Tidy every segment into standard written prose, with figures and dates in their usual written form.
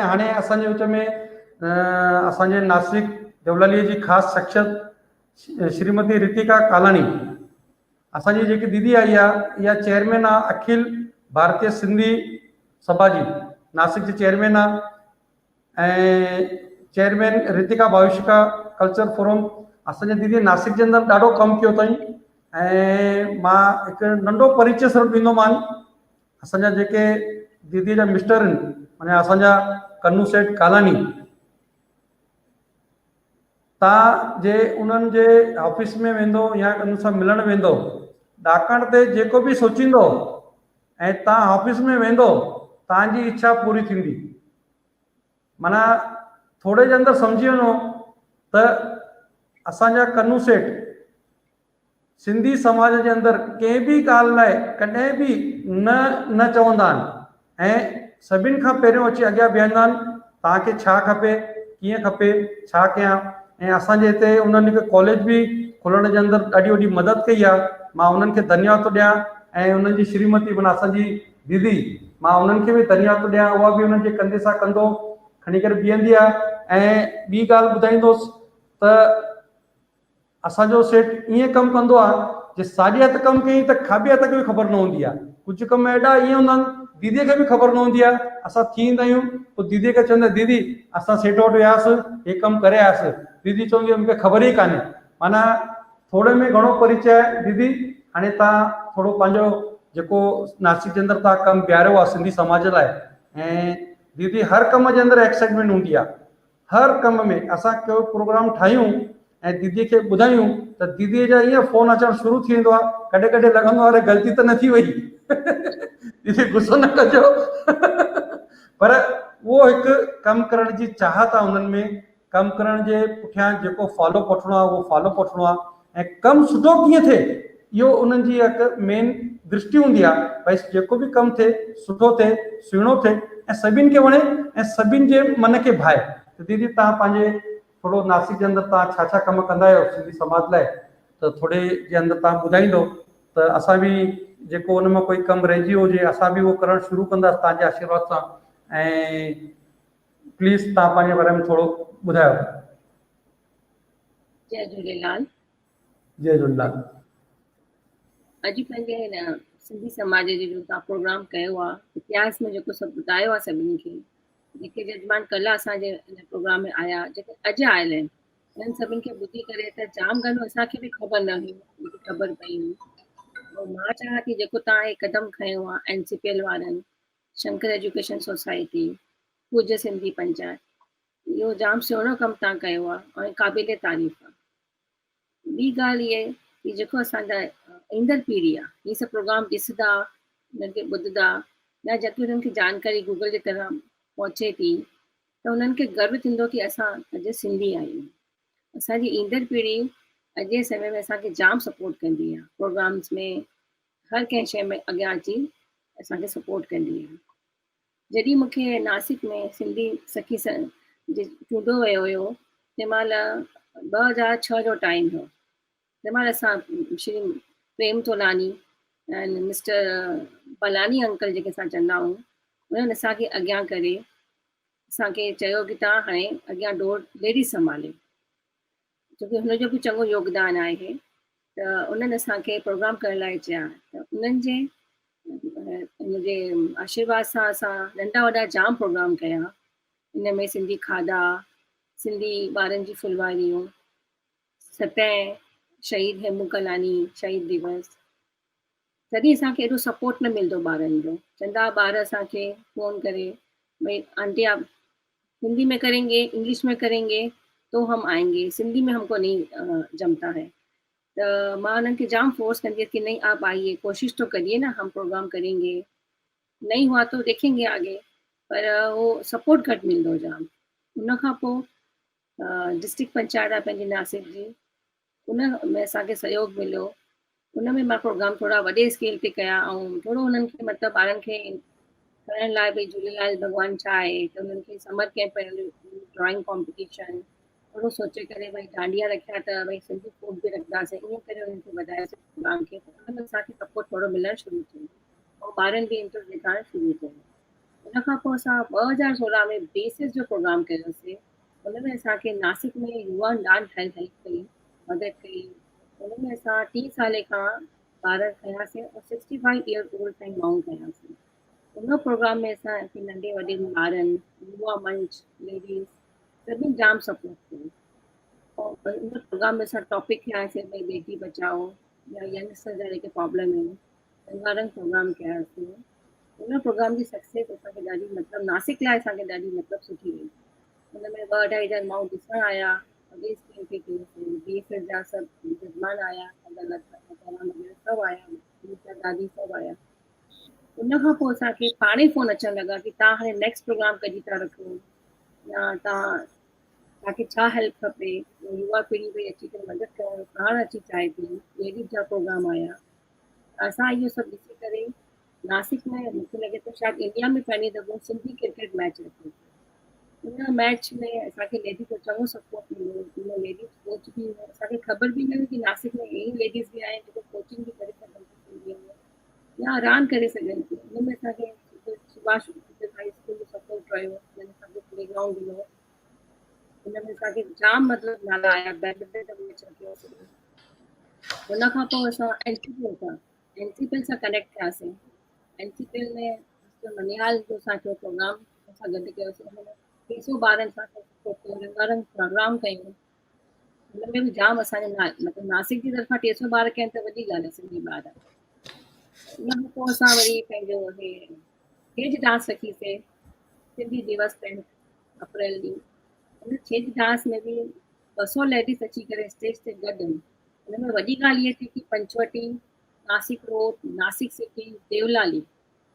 हाणे असांजे विच में असांजे नासिक देवलालीअ जी ख़ासि शख्सियत श्रीमती रितिका कालाणी, असांजी जेकी दीदी आई आहे इहा चेयरमैन आहे अखिल भारतीय सिंधी सभा जी, नासिक जी चेयरमैन आहे। ऐं chairman Ritika Bhavishka culture forum, असांजे दीदी नासिक जे अंदरि ॾाढो कमु कयो अथई। ऐं मां हिकु नंढो परिचय सिर्फ़ु ॾींदोमान। असांजा जेके दीदी जा मिस्टर आहिनि माना असांजा कन्नू सेठ कालानी, तव्हां जे उन्हनि जे ऑफिस में वेंदो या उन सां मिलणु वेंदो, ॾाकण ते जेको बि सोचींदो ऐं तव्हां ऑफिस में वेंदो तव्हांजी इच्छा पूरी थींदी। माना थोरे जे अंदरि सम्झी वञो त असांजा कन्नू सेठ सिंधी समाज जे अंदरि कंहिं बि ॻाल्हि लाइ कॾहिं बि न चवंदा आहिनि ऐं सभिनि खां पहिरियों अची अॻियां बीहंदा आहिनि, तव्हांखे छा खपे, कीअं खपे, छा कयां। ऐं असांजे हिते उन्हनि हिकु कॉलेज बि खोलण जे अंदरि ॾाढी वॾी मदद कई आहे। मां उन्हनि खे धन्यवाद थो ॾियां ऐं उन्हनि जी श्रीमती माना असांजी दीदी, मां उन्हनि खे बि धन्यवाद थो ॾियां। उहा बि उन्हनि जे कंधे सां कंधो खणी करे बीहंदी आहे। ऐं ॿी ॻाल्हि ॿुधाईंदुसि त असांजो सेठ ईअं कमु कंदो आहे जे साॼे हथु कमु कयईं त खाॿे हथ खे बि ख़बर न हूंदी आहे। कुझु कम एॾा ईअं हूंदा आहिनि दीदीअ खे बि ख़बर न हूंदी आहे। असां थी ईंदा आहियूं पोइ दीदीअ खे चवंदा दीदी असां सेठ वटि वियासीं, हे कमु करे आयासीं। दीदी चवंदी मूंखे ख़बर ई कान्हे। माना थोरे में घणो परिचय आहे दीदी। हाणे तव्हां थोरो पंहिंजो जेको नासिक जे अंदरि तव्हां कमु बीहारियो आहे सिंधी समाज लाइ, ऐं दीदी हर कम जे अंदरि एक्साइटमेंट हूंदी आहे। हर कम में असां को प्रोग्राम ठाहियूं ऐं दीदीअ खे ॿुधायूं त दीदीअ जा ईअं फ़ोन अचणु शुरू थी वेंदो आहे। कॾहिं कॾहिं लॻंदो आहे अरे ग़लती त न थी वई दीदी गुस्सो न कजो पर उहो हिकु कमु करण जी चाहत आहे उन्हनि में। कमु करण जे पुठियां जेको फॉलो वठिणो आहे उहो फॉलो वठिणो आहे ऐं कमु सुठो कीअं थिए इहो उन्हनि जी हिकु मेन दृष्टि हूंदी आहे। भई जेको बि कमु थिए सुठो थिए, सुहिणो थिए ऐं सभिनि खे वणे ऐं सभिनि जे मन खे भाए। त दीदी तव्हां पंहिंजे थोरो नासिक जे अंदरि तव्हां छा छा कमु कंदा आहियो सिंधी समाज लाइ, त थोरे जे अंदरि तव्हां ॿुधाईंदो त असां बि जेको उन मां कोई कमु रहिजी वियो हुजे असां बि उहो करणु शुरू कंदासीं तव्हांजे आशीर्वाद सां। ऐं प्लीज़ तव्हां पंहिंजे बारे में थोरो ॿुधायो। जय झूलेलाल। जय झूलेलाल। अॼु पंहिंजे हिन सिंधी समाज जो जो तव्हां प्रोग्राम कयो आहे, इतिहास में जेको सभु ॿुधायो आहे सभिनी खे, जेके जजमान कल्ह असांजे हिन प्रोग्राम में आया, जेके अॼु आयल आहिनि, उन्हनि सभिनि खे ॿुधी करे त जाम घणो असांखे बि ख़बर न हुई, जेकी ख़बर पई हुई। ऐं मां चाहियां थी जेको तव्हां हे क़दम खयो आहे NCPL वारनि, शंकर एजुकेशन सोसाइटी, पूज्य सिंधी पंचायत, इहो जाम सुहिणो कमु तव्हां कयो आहे ऐं क़ाबिले तारीफ़ आहे। ॿी ॻाल्हि इहा आहे कि जेको असांजा ईंदड़ पीढ़ी आहे हीअ सभु प्रोग्राम ॾिसंदा, हुननि खे ॿुधंदा या जेकी हुननि खे जानकारी गूगल जे तरह पहुचे थी त उन्हनि खे गर्व थींदो कि असां अॼु सिंधी आहियूं। असांजी ईंदड़ पीढ़ी अॼु जे समय में असांखे जाम सपोर्ट कंदी आहे, प्रोग्राम्स में हर कंहिं शइ में अॻियां अची असांखे सपोर्ट कंदी आहे। जॾहिं मूंखे नासिक में सिंधी सखी चूंडियो वियो हुयो तंहिं महिल 2006 जो टाइम हो। तंहिं महिल असां श्री प्रेम तोलानी ऐं मिस्टर बलानी अंकल जेके असां चवंदा आहियूं, उन्हनि असांखे अॻियां करे असांखे चयो कि तव्हां हाणे अॻियां डोर लेडीज़ संभाले, छोकी हुनजो बि चङो योगदान आहे। त उन्हनि असांखे प्रोग्राम करण लाइ चया, त उन्हनि जे मुंहिंजे आशीर्वाद सां असां नंढा वॾा जाम प्रोग्राम कया। इन में सिंधी खाधा, सिंधी ॿारनि जी फुलवारियूं, 7 शहीद हेमू कलानी शहीद दिवस, तॾहिं असांखे एॾो सपोर्ट न मिलंदो ॿारनि जो। चवंदा ॿार असांखे फ़ोन करे भई आंटी आप हिंदी में करेंगे, इंग्लिश में करेंगे तो हम आएंगे, सिंधी में हमको नहीं जमता है। तो मां उन्हनि खे जाम फोर्स कंदी कि नहीं आप आइए, कोशिश तो करिए ना, हम प्रोग्राम करेंगे, नहीं हुआ तो देखेंगे आगे। पर वो सपोर्ट घटि मिलंदो जाम। उन खां पोइ डिस्ट्रिक्ट पंचायत आहे पंहिंजी नासिक जी, उन में असांखे सहयोग मिलियो। उन में मां प्रोग्राम थोरा वॾे स्केल ते कया ऐं थोरो उन्हनि खे मतिलबु ॿारनि खे करण लाइ भई झूलेलाल भॻवानु छा आहे, त उन्हनि खे समर कैंप, ड्रॉइंग कॉम्पिटिशन, थोरो सोचे करे भई डांडिया रखिया त भई सिंधी फूड बि रखंदासीं, ईअं करे उन्हनि खे वधायोसीं प्रोग्राम खे। उन में असांखे सपोर्ट थोरो मिलणु शुरू थियो ऐं ॿारनि बि इंट्रस्ट ॾेखारणु शुरू कयो। उन खां पोइ असां 2016 में बेसिस जो प्रोग्राम कयोसीं। उन में असांखे नासिक में युवा दान हेल्प कई, मदद कई। उन में असां 30 साल खां ॿार खयासीं और 65 ईयर ओल्ड ताईं माण्हू खयासीं। उन प्रोग्राम में असांखे नंढे वॾे ॿारनि, युवा मंच, लेडीज़ सभिनी जाम सपोर्ट कयो। और उन प्रोग्राम में असां टॉपिक खयासीं भई बेटी बचाओ या यंगस्टर जा जेके प्रॉब्लम आहिनि, रंगारंग प्रोग्राम कयासीं। उन प्रोग्राम जी सक्सेस असांखे ॾाढी मतिलबु नासिक लाइ असांखे ॾाढी मतिलबु सुठी हुई। हुन में 2-2.5 हज़ार माण्हू ॾिसण आया, अॻे स्क्रीन ते कयोसीं, BSS जा सभु जजमान आया, सभु आया, टीचर दादी सभु आया। उन खां पोइ असांखे पाणे फ़ोन अचण लॻा कि तव्हां हाणे नेक्स्ट प्रोग्राम कॾहिं था रखो या तव्हांखे छा हेल्प खपे। युवा पीढ़ी भई अची करे मदद करणु पाण अची चाहे थी, लेडीज़ जा प्रोग्राम आया। असां इहो सभु ॾिसी करे नासिक में मूंखे लॻे थो शायदि इंडिया में पहिरीं दफ़ो सिंधी क्रिकेट मैच रखियो। उन मैच में असांखे लेडीज़ जो चङो सपोर्ट मिलियो। उन लेडीज़ कोच बि हुओ। असांखे ख़बर बि न हुई कि नासिक में अहिड़ी लेडीज़ बि आहिनि जेको कोचिंग बि करे सघनि थियूं सिंधीअ में या रांदि करे सघनि थियूं। हुन में असांखे सुभाष हाई स्कूल जो सपोर्ट रहियो, हुननि असांखे प्लेग्राउंड ॾिनो। हुन में असांखे जाम मतिलबु नाला आया, बैडमिंटन मैच रखियोसीं। हुन खां पोइ असां एनसीपीएल सां कनेक्ट थियासीं। एनसीपीएल में मनिहाल जो असांजो प्रोग्राम असां गॾु कयोसीं। हुन में 300 ॿारनि सां रंगारंग प्रोग्राम कयूं। हुन में बि जाम असांजे मतिलबु नासिक जी तरफ़ां 300 ॿार कयनि त वॾी ॻाल्हि आहे, सिंधी ॿार। उन खां पोइ असां वरी पंहिंजो छेज डांस रखीसीं, सिंधी दिवस ते अप्रैल ॾींहुं। उन छेज डांस में बि 200 लेडीज़ अची करे स्टेज ते गॾु हुयूं। हुन में वॾी ॻाल्हि इहा थी कि पंचवटी, नासिक रोड, नासिक सिटी, देवलाली,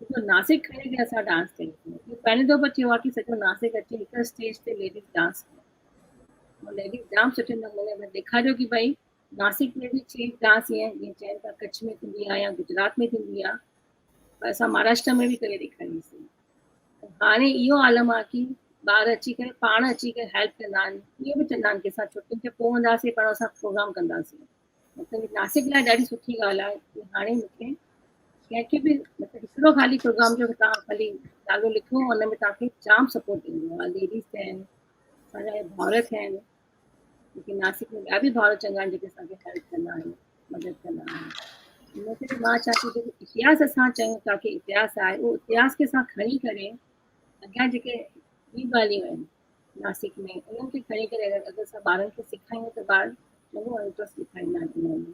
तो नासिक खणी करे असां डांस कयोसीं। इहो पहिरियों दफ़ो थियो आहे कि सॼो नासिक अची हिकु स्टेज ते लेडीज़ डांस कयो। लेडीज़ जाम सुठे नमूने में ॾेखारियो कि भई नासिक में बि छेज डांस ईअं जीअं चइनि था कच्छ में थींदी आहे या गुजरात में थींदी आहे, पर असां महाराष्ट्र में बि करे ॾेखारीसीं। हाणे इहो आलम आहे कि ॿार अची करे पाण अची करे हेल्प कंदा आहिनि। इहो बि चवंदा आहिनि कि असां छुटियुनि ते पोइ हूंदासीं पर असां प्रोग्राम कंदासीं। मतिलबु नासिक लाइ ॾाढी सुठी ॻाल्हि आहे कि हाणे मूंखे कंहिंखे बि मतिलबु हिकिड़ो ख़ाली प्रोग्राम जो तव्हां ख़ाली नालो लिखो, हुन में तव्हांखे जाम सपोर्ट ईंदो आहे। लेडीज़ थियनि, असांजा भाउर थियनि, जेके नासिक में ॿिया बि भाउर चङा आहिनि जेके असांखे हेल्प कंदा आहिनि, मदद कंदा आहिनि। इन करे मां चाहियां थी जेको इतिहास असां चयूं था कि इतिहास आहे, उहो इतिहास खे असां खणी करे अॻियां जेके ॿी ॻाल्हियूं आहिनि नासिक में, उन्हनि खे खणी करे अगरि असां ॿारनि खे सेखारियूं त ॿार चङो इंट्रस्ट ॾेखारींदा आहिनि उन्हनि में।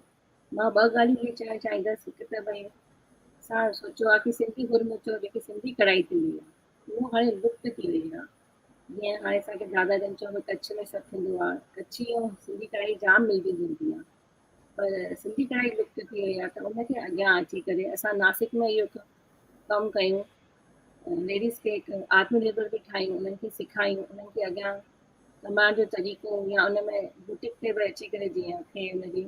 मां 2 ॻाल्हियूं इहे चवणु चाहींदसि। हिकु त भई असां सोचियो आहे कि सिंधी गुरमुचो जेकी सिंधी कढ़ाई थींदी आहे उहो हाणे लुप्त थी वई आहे। जीअं हाणे असांखे दादा जन चयो कच्छ में सभु थींदो आहे, कच्छी ऐं सिंधी कढ़ाई जाम मिलंदी जुलंदी आहे, पर सिंधी कढ़ाई लुप्त थी वई आहे। त उनखे अॻियां अची करे असां नासिक में इहो कमु कयूं, लेडीज़ खे हिकु आत्मनिर्भर बि ठाहियूं, उन्हनि खे सेखारियूं, उन्हनि खे अॻियां कमाइण जो तरीक़ो या उन में बुटीक ते बि अची करे जीअं थिए उनजी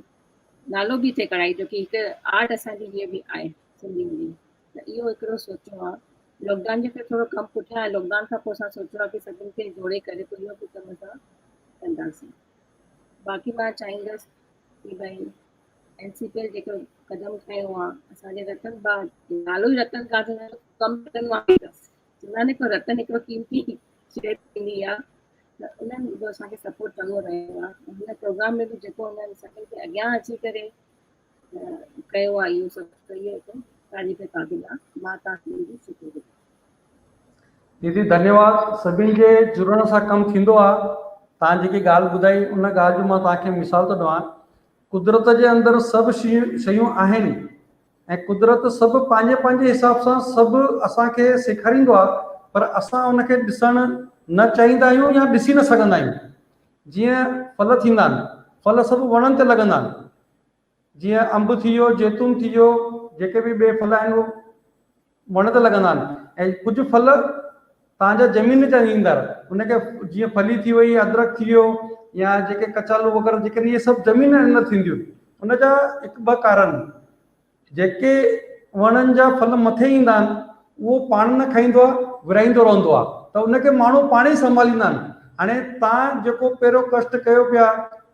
नालो बि थिए कढ़ाई, जो कि हिकु आर्ट असांजी हीअ बि आहे सिंधियुनि जी। त इहो हिकिड़ो सोचियो आहे। लॉकडाउन जे करे थोरो कमु पुठियां आहे। लॉकडाउन खां पोइ असां सोचियो आहे कि सभिनि खे जोड़े करे पोइ इहो बि कमु असां कंदासीं। बाक़ी मां चाहींदसि कि भई एनसीपीएल जेको क़दम खयो आहे, असांजे रतन भाउ नालो ई रतन काथे कमु रतन आहे, चवंदा आहिनि रतन हिकिड़ो कीमती शइ थींदी आहे, त उन्हनि जो असांखे सपोर्ट चङो रहियो आहे। हिन प्रोग्राम में बि जेको उन्हनि सभिनि खे अॻियां अची करे कयो आहे इहो सभु, त इहो हिकु तारीफ़ क़ाबिल आहे। मां तव्हांखे मुंहिंजी शुक्रिया। दीदी धन्यवाद। सभिनि जे जुड़ण सां कमु थींदो आहे। तव्हां जेकी ॻाल्हि ॿुधाई उन ॻाल्हि जो मां तव्हांखे मिसाल थो ॾियां। कुदरत जे अंदरि सभु शयूं आहिनि ऐं कुदरत सभु पंहिंजे पंहिंजे हिसाब सां सभु असांखे सेखारींदो आहे, पर असां उनखे ॾिसणु न चाहींदा आहियूं या ॾिसी न सघंदा आहियूं। जीअं फल थींदा आहिनि, फल सभु वणनि ते लॻंदा आहिनि। जीअं अंब थी वियो, जैतून थी वियो, जेके बि ॿिए फल आहिनि उहे वण ते लॻंदा आहिनि। ऐं कुझु फल तव्हांजा ज़मीन जा ईंदड़, उनखे जीअं फली थी वई, अदरक थी वियो या जेके कचालू वग़ैरह जेके इहे सभु ज़मीन अंदरि थींदियूं। उनजा 1-2 कारण, जेके वणनि जा फल मथे ईंदा आहिनि उहो पाण न खाईंदो आहे, विराईंदो रहंदो आहे, त उनखे माण्हू पाण ई संभालींदा आहिनि। हाणे तव्हां जेको पहिरियों कष्ट कयो पिया,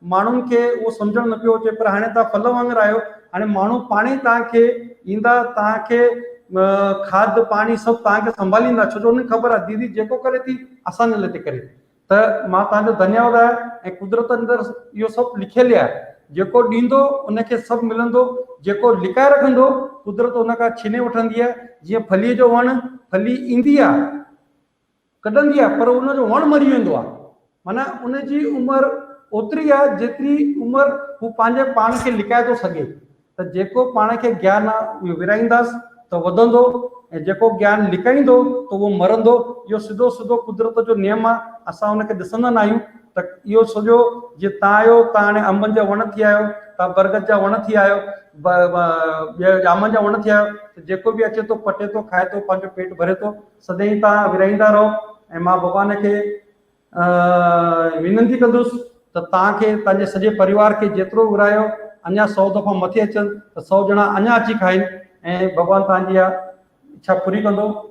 माण्हुनि खे उहो सम्झणु न पियो अचे, पर हाणे तव्हां फल वांगुरु आहियो। हाणे माण्हू पाण ई तव्हांखे ईंदा, तव्हांखे खाद पाणी सभु तव्हांखे संभालींदा, छो जो उन्हें ख़बर आहे दीदी जेको करे थी असांजे लाइ थी करे। त मां तव्हांजो धन्यवाद आहे। ऐं कुदरत अंदरि इहो सभु लिखियल आहे, जेको ॾींदो उनखे सभु मिलंदो, जेको लिकाए रखंदो कुदरत उन खां छीने वठंदी आहे। जीअं फलीअ जो वणु फली ईंदी आहे कढंदी आहे, पर उनजो वणु मरी वेंदो आहे, माना उनजी उमिरि ओतिरी आहे जेतिरी उमिरि हू पंहिंजे पाण खे लिकाए थो सघे। त जेको पाण खे ज्ञान आहे उहो विराईंदासीं त वधंदो, ऐं जेको ज्ञान लिकाईंदो त उहो मरंदो। इहो सिधो सिधो कुदरत जो नियम आहे, असां उनखे ॾिसंदा न आहियूं। त इहो सॼो जीअं तव्हां आहियो, तव्हां हाणे अंबनि जा वण थी आहियो, तव्हां बरगद जा वण थी आहियो, जामनि जा वण थी आहियो, त जेको बि अचे थो पटे थो खाए थो, पंहिंजो पेट भरे थो। सदाईं तव्हां विराईंदा रहो। ऐं मां भॻवान खे विनंती कंदुसि त तव्हांखे तव्हांजे सॼे परिवार खे जेतिरो विरायो अञा 100 दफ़ा मथे अचनि त 100 ॼणा अञा अची खाइनि, ऐं भॻवानु तव्हांजी इहा इच्छा पूरी कंदो।